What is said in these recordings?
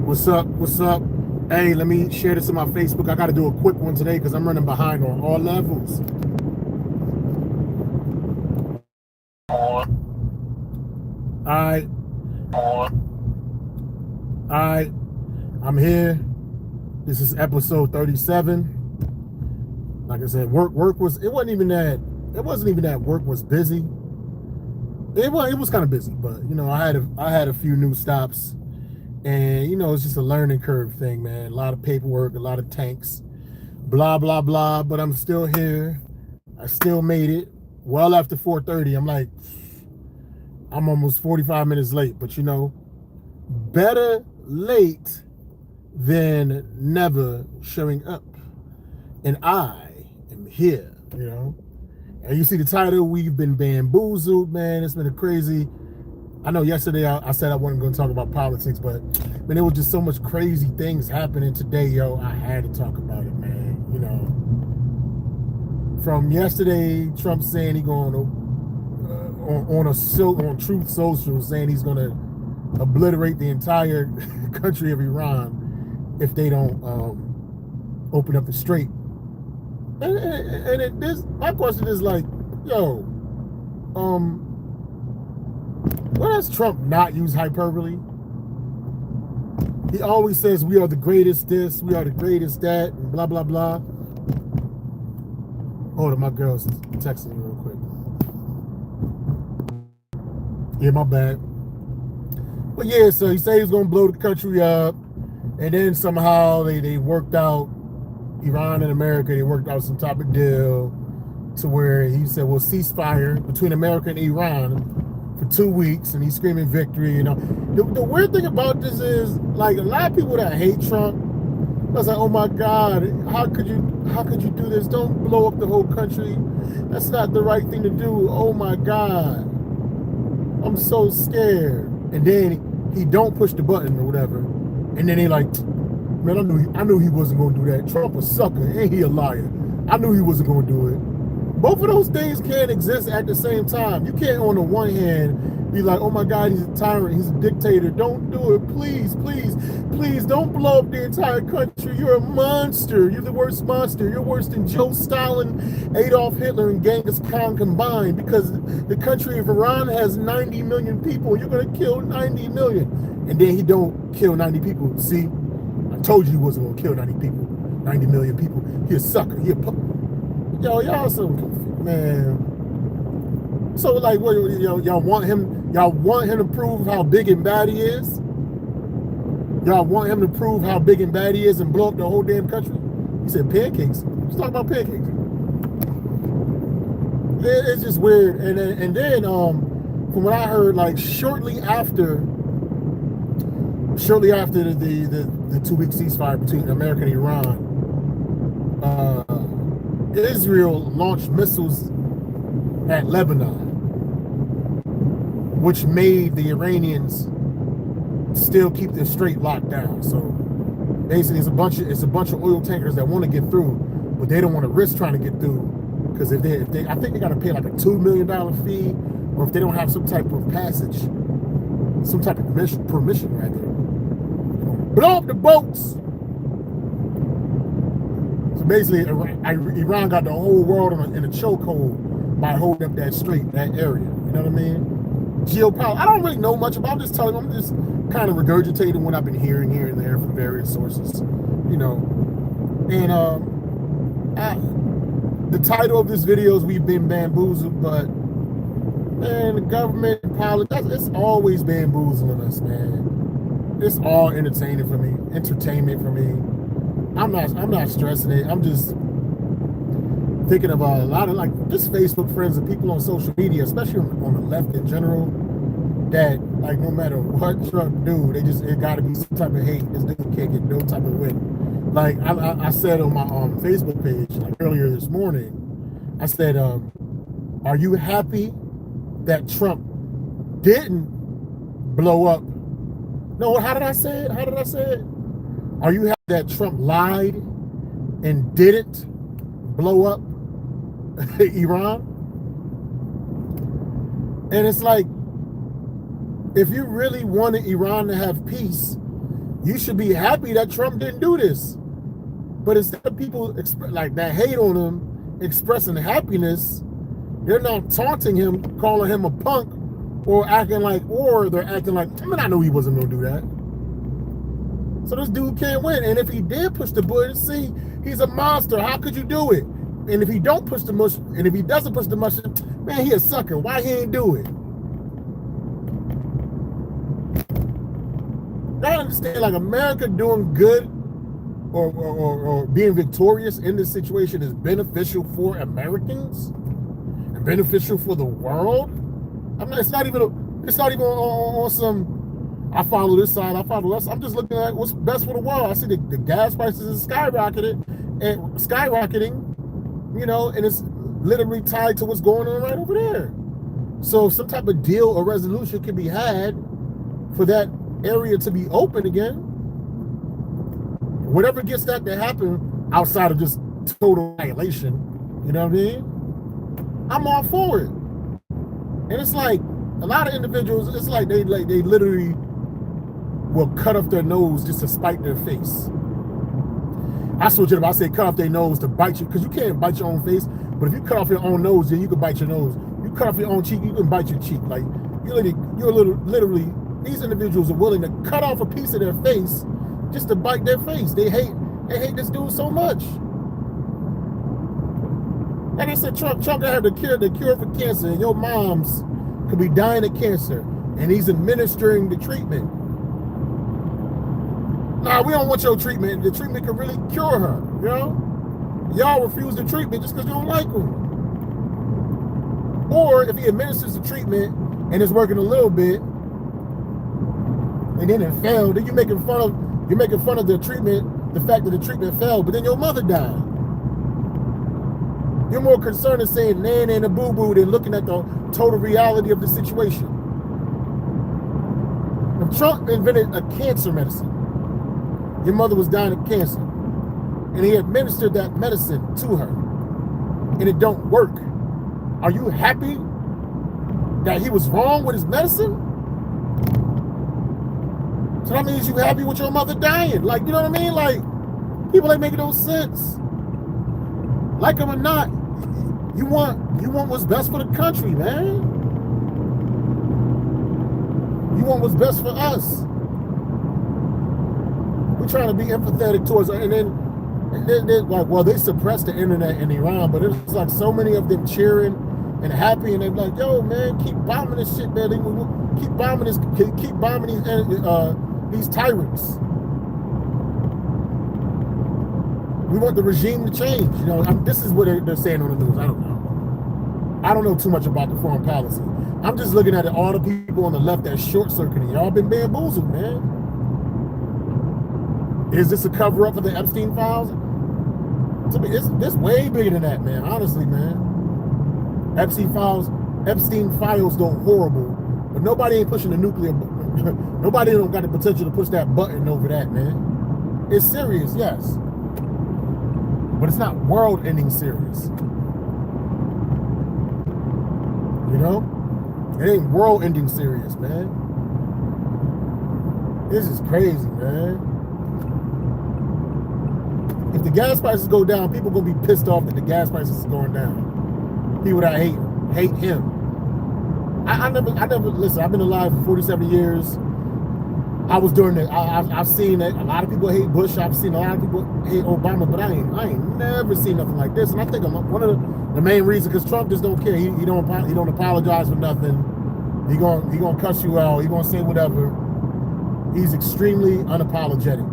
What's up? What's up? Hey, let me share this on my Facebook. I got to do a quick one today because I'm running behind on all levels. Alright. Alright. I'm here. This is episode 37. Like I said, work was, it wasn't even that work was busy. It was kind of busy, but you know, I had a few new stops. And, you know, it's just a learning curve thing, man. A lot of paperwork, a lot of tanks, blah, blah, blah. But I'm still here. I still made it. Well after 4:30. I'm almost 45 minutes late. But, you know, better late than never showing up. And I am here, you know. And you see the title, we've been bamboozled, man. It's been a crazy... I know yesterday I said I wasn't going to talk about politics, but man, there was just so much crazy things happening today, yo. I had to talk about it, man. You know, from yesterday, Trump saying he's going to on Truth Social saying he's going to obliterate the entire country of Iran if they don't open up the strait. My question is like, yo, why does Trump not use hyperbole? He always says we are the greatest this, we are the greatest that, and blah, blah, blah. Hold on, my girl's texting me real quick. Yeah, my bad. But yeah, so he said he was going to blow the country up, and then somehow they worked out, Iran and America, they worked out some type of deal to where he said, well, ceasefire between America and Iran for 2 weeks, and he's screaming victory. You know, the weird thing about this is, like, a lot of people that hate Trump, I was like, oh my God, how could you do this? Don't blow up the whole country. That's not the right thing to do. Oh my God, I'm so scared. And then he don't push the button or whatever, and then they like, man, I knew he wasn't going to do that. Trump a sucker, and he a liar. I knew he wasn't going to do it. Both of those things can't exist at the same time. You can't, on the one hand, be like, oh my God, he's a tyrant, he's a dictator. Don't do it. Please, please, please don't blow up the entire country. You're a monster. You're the worst monster. You're worse than Joe Stalin, Adolf Hitler, and Genghis Khan combined, because the country of Iran has 90 million people. You're going to kill 90 million. And then he don't kill 90 people. See, I told you he wasn't going to kill 90 people, 90 million people. He a sucker. He a Yo, y'all so confused, man. So like, what, y'all want him to prove how big and bad he is? Y'all want him to prove how big and bad he is and blow up the whole damn country? He said pancakes. Let's talk about pancakes. It's just weird. And then from what I heard, like shortly after the 2-week ceasefire between America and Iran, Israel launched missiles at Lebanon, which made the Iranians still keep their strait locked down. So basically, it's a bunch of oil tankers that want to get through, but they don't want to risk trying to get through, because if they I think they got to pay like a $2 million fee, or if they don't have some type of passage, some type of permission rather. Blow up the boats. So basically, Iran got the whole world in a chokehold by holding up that strait, that area. You know what I mean? Geopolitics. I don't really know much about. I'm just telling you. I'm just kind of regurgitating what I've been hearing here and there from various sources. You know, and the title of this video is "We've Been Bamboozled," but man, the government politics, it's always bamboozling us, man. It's all entertainment for me. I'm not stressing it. I'm just thinking about a lot of like just Facebook friends and people on social media, especially on the left in general, that like no matter what Trump do, it got to be some type of hate. This dude can't get no type of win. Like I said on my Facebook page like earlier this morning, I said, are you happy that Trump didn't blow up? No, how did I say it? Are you happy that Trump lied and didn't blow up Iran? And it's like, if you really wanted Iran to have peace, You should be happy that Trump didn't do this. But instead of people like that hate on him expressing happiness, they're now taunting him, calling him a punk, or they're acting like, I mean, I knew he wasn't gonna do that. So this dude can't win. And if he did push the button, see, he's a monster. How could you do it? And if he don't push the mush, and if he doesn't push the mush, man, he a sucker. Why he ain't do it? I understand, like, America doing good or being victorious in this situation is beneficial for Americans and beneficial for the world. I mean, it's not even on some, I follow this side, I follow that side. I'm just looking at what's best for the world. I see the gas prices is skyrocketing, you know, and it's literally tied to what's going on right over there. So some type of deal or resolution can be had for that area to be open again. Whatever gets that to happen outside of just total annihilation, you know what I mean? I'm all for it. And it's like a lot of individuals, it's like they literally will cut off their nose just to spite their face. I switch it up. I say cut off their nose to bite you, because you can't bite your own face. But if you cut off your own nose, then you can bite your nose. You cut off your own cheek, you can bite your cheek. Like literally, these individuals are willing to cut off a piece of their face just to bite their face. They hate this dude so much. Like I said, Trump can have the cure for cancer, and your moms could be dying of cancer, and he's administering the treatment. Nah, we don't want your treatment. The treatment can really cure her, you know? Y'all refuse the treatment just because you don't like him. Or if he administers the treatment and it's working a little bit, and then it failed, then you're making fun of the treatment, the fact that the treatment failed, but then your mother died. You're more concerned in saying nan and a boo-boo than looking at the total reality of the situation. If Trump invented a cancer medicine, your mother was dying of cancer, and he administered that medicine to her, and it don't work, are you happy that he was wrong with his medicine? So that means you happy with your mother dying. Like, you know what I mean? Like, people ain't making no sense. Like him or not, you want what's best for the country, man. You want what's best for us. We're trying to be empathetic towards her, and then like, well, they suppressed the internet in Iran, but it's like so many of them cheering and happy, and they're like, yo, man, keep bombing this shit, man. Keep bombing these tyrants. We want the regime to change. You know, this is what they're saying on the news. I don't know. I don't know too much about the foreign policy. I'm just looking at all the people on the left that's short-circuiting. Y'all been bamboozled, man. Is this a cover-up for the Epstein files? To me, it's way bigger than that, man. Honestly, man. Epstein files go horrible, but nobody ain't pushing the nuclear. Nobody don't got the potential to push that button over that, man. It's serious, yes, but it's not world-ending serious. You know, it ain't world-ending serious, man. This is crazy, man. If the gas prices go down, people gonna be pissed off that the gas prices is going down. People that hate him. I never listen. I've been alive for 47 years. I was doing it. I've seen that a lot of people hate Bush. I've seen a lot of people hate Obama, but I ain't never seen nothing like this. And I think one of the main reasons, because Trump just don't care. He don't apologize for nothing. He gonna cuss you out. He gonna say whatever. He's extremely unapologetic.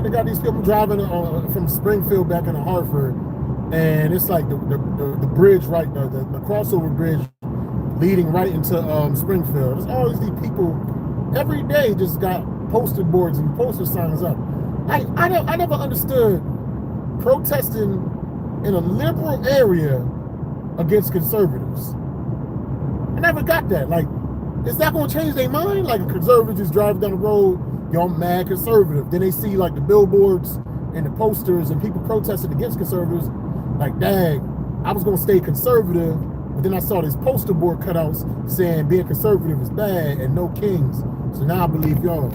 They got these people driving from Springfield back into Hartford, and it's like the bridge, right, the crossover bridge leading right into Springfield. There's always these people every day just got poster boards and poster signs up. I never understood protesting in a liberal area against conservatives. I never got that. Like, is that going to change their mind? Like, a conservative just driving down the road, you're mad conservative. Then they see like the billboards and the posters and people protesting against conservatives. Like, dang, I was gonna stay conservative, But then I saw these poster board cutouts saying being conservative is bad and no kings. So now I believe y'all.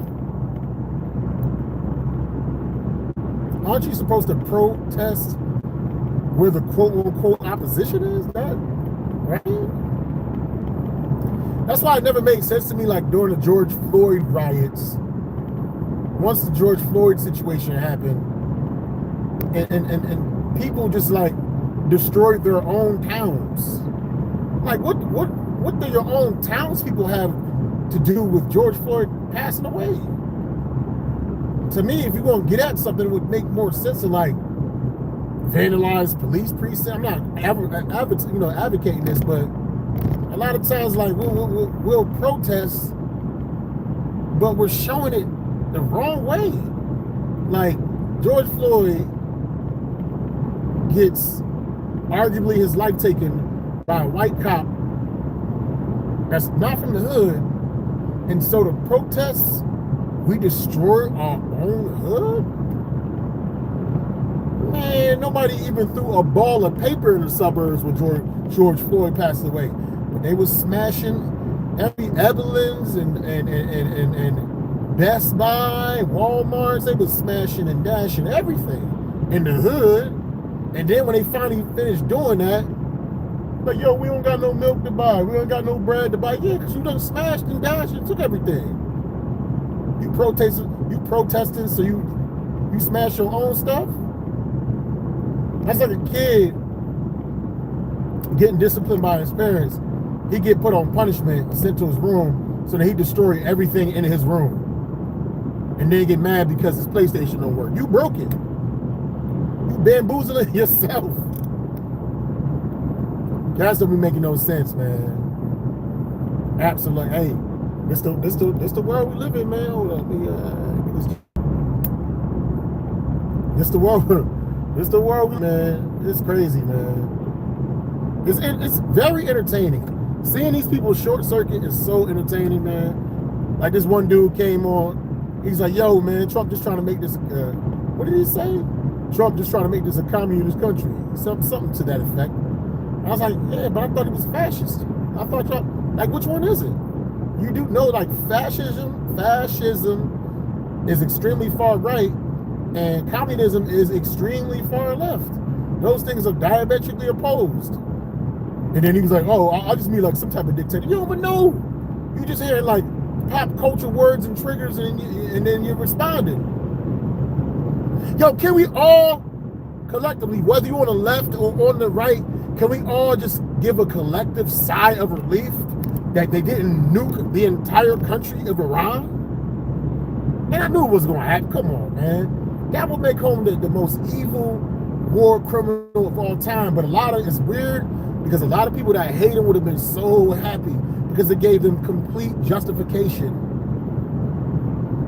Aren't you supposed to protest where the quote-unquote opposition is? That, right? That's why it never made sense to me, like during the George Floyd riots, once the George Floyd situation happened, and people just like destroyed their own towns. Like what do your own townspeople have to do with George Floyd passing away? To me, if you're gonna get at something, it would make more sense to like vandalize police precincts. I'm not advocating this, but a lot of times, like we'll protest, but we're showing it the wrong way. Like George Floyd gets arguably his life taken by a white cop that's not from the hood, and so the protests, we destroy our own hood. Man, nobody even threw a ball of paper in the suburbs when George Floyd passed away. But they was smashing every Evelyn's and Best Buy, Walmart's. They was smashing and dashing everything in the hood. And then when they finally finished doing that, like, yo, we don't got no milk to buy. We don't got no bread to buy. Yeah, because you done smashed and dashed and took everything. You protesting, so you smash your own stuff? That's like a kid getting disciplined by his parents. He get put on punishment and sent to his room so that he destroy everything in his room. And then get mad because his PlayStation don't work. You broke it. You bamboozling yourself. That don't be making no sense, man. Absolutely. Hey, this the world we live in, man. Hold up. This the world. This the world, man. It's crazy, man. It's very entertaining. Seeing these people short circuit is so entertaining, man. Like this one dude came on. He's like, yo, man, Trump just trying to make this, what did he say? Trump just trying to make this a communist country. Something to that effect. I was like, yeah, but I thought he was fascist. I thought Trump, like, which one is it? You do know, like, fascism is extremely far right, and communism is extremely far left. Those things are diametrically opposed. And then he was like, oh, I just mean like some type of dictator. Yo, but no, you just hearing like pop culture words and triggers, and then you're responding. Yo, can we all collectively, whether you're on the left or on the right, can we all just give a collective sigh of relief that they didn't nuke the entire country of Iran? And I knew it was going to happen. Come on, man. That would make home the most evil war criminal of all time. But it's weird because a lot of people that hate him would have been so happy because it gave them complete justification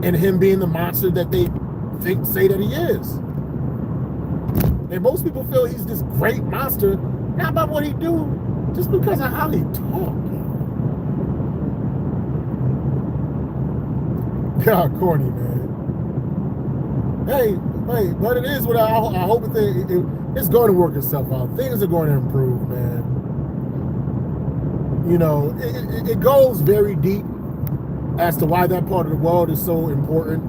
in him being the monster that they say that he is. And most people feel he's this great monster, not by what he do, just because of how he talk. God, corny, man. Hey, but it is what I hope it's going to work itself out. Things are going to improve, man. You know, it goes very deep as to why that part of the world is so important.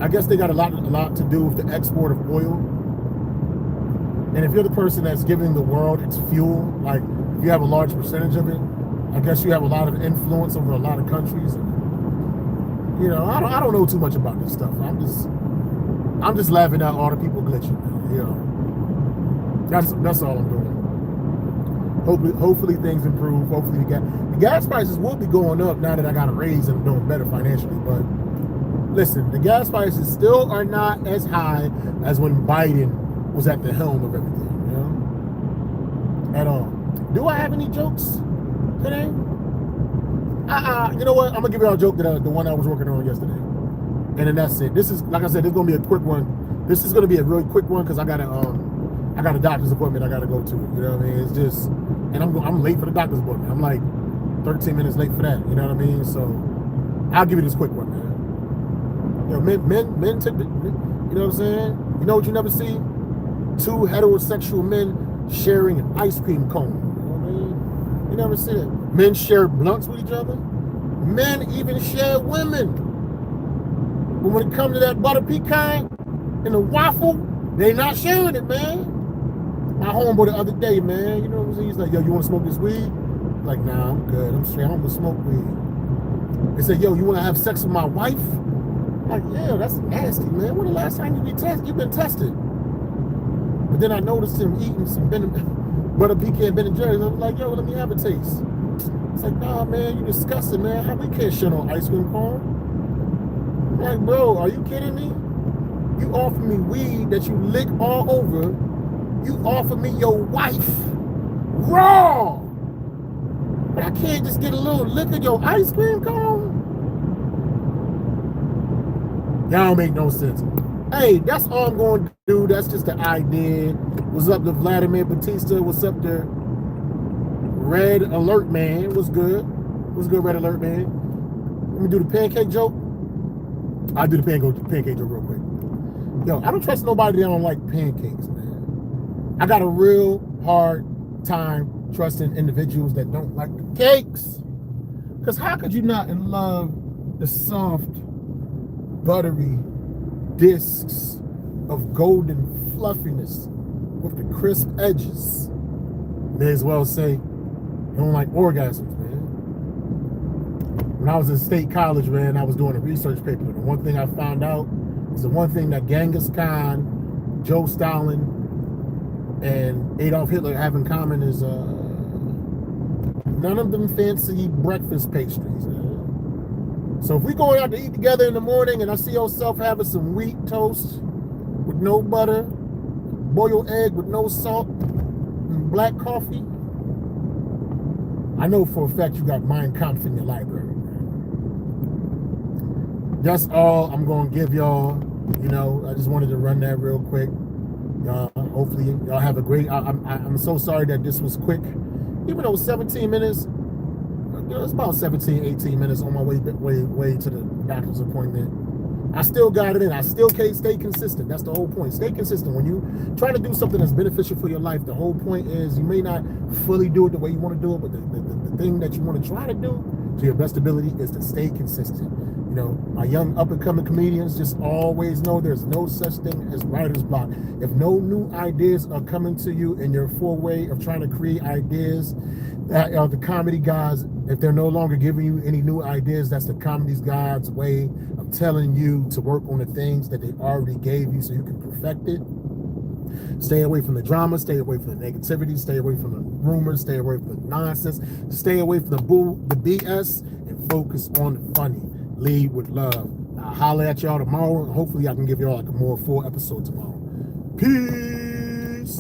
I guess they got a lot to do with the export of oil. And if you're the person that's giving the world its fuel, like if you have a large percentage of it, I guess you have a lot of influence over a lot of countries. You know, I don't know too much about this stuff. I'm just laughing at all the people glitching. You know, that's all I'm doing. Hopefully things improve. Hopefully the gas prices will be going up now that I got a raise and I'm doing better financially. But listen, the gas prices still are not as high as when Biden was at the helm of everything. You know, at all. Do I have any jokes today? You know what? I'm gonna give you a joke that the one I was working on yesterday, and then that's it. This is, like I said, this is gonna be a quick one. This is gonna be a really quick one because I got a doctor's appointment I gotta go to. You know what I mean? It's just, and I'm late for the doctor's appointment. I'm like 13 minutes late for that. You know what I mean? So I'll give you this quick one, man. You know, men take the, you know what I'm saying? You know what you never see? Two heterosexual men sharing an ice cream cone. You know what I mean? You never see it. Men share blunts with each other. Men even share women. But when it comes to that butter pecan and the waffle, they not sharing it, man. My homeboy the other day, man, you know what I'm saying? He's like, yo, you want to smoke this weed? I'm like, nah, I'm good. I'm straight. I'm gonna smoke weed. They said, yo, you want to have sex with my wife? I'm like, yeah, that's nasty, man. When the last time you've been tested? But then I noticed him eating some butter pecan Ben and Jerry's. I was like, yo, let me have a taste. It's like, nah, man, you disgusting, man. How we can't shit on ice cream cone? I'm like, bro, are you kidding me? You offer me weed that you lick all over. You offer me your wife raw. But I can't just get a little lick of your ice cream cone? Y'all don't make no sense. Hey, that's all I'm going to do. That's just the idea. What's up to Vladimir Batista? What's up to Red Alert Man? What's good? What's good, Red Alert Man? Let me do the pancake joke. I'll do the pancake joke real quick. Yo, I don't trust nobody that don't like pancakes, man. I got a real hard time trusting individuals that don't like the cakes. Because how could you not love the soft, buttery discs of golden fluffiness with the crisp edges? May as well say, you don't like orgasms, man. When I was in state college, man, I was doing a research paper. The one thing I found out is the one thing that Genghis Khan, Joe Stalin, and Adolf Hitler have in common is none of them fancy breakfast pastries. So if we going out to eat together in the morning and I see yourself having some wheat toast with no butter, boiled egg with no salt, and black coffee, I know for a fact you got Mein Kampf in your library. That's all I'm going to give y'all. You know, I just wanted to run that real quick. Hopefully y'all have a great. I'm so sorry that this was quick, even though it was 17 minutes. You know, it's about 17, 18 minutes on my way to the doctor's appointment. I still got it in. I still can't stay consistent. That's the whole point. Stay consistent. When you try to do something that's beneficial for your life, the whole point is you may not fully do it the way you want to do it, but the thing that you want to try to do to your best ability is to stay consistent. You know, my young up-and-coming comedians just always know there's no such thing as writer's block. If no new ideas are coming to you in your foray of trying to create ideas, that are the comedy gods, if they're no longer giving you any new ideas, that's the comedy gods' way of telling you to work on the things that they already gave you so you can perfect it. Stay away from the drama, stay away from the negativity, stay away from the rumors, stay away from the nonsense, stay away from the BS, and focus on the funny. Lead with love. I'll holler at y'all tomorrow, and hopefully I can give y'all like a more full episode tomorrow. Peace.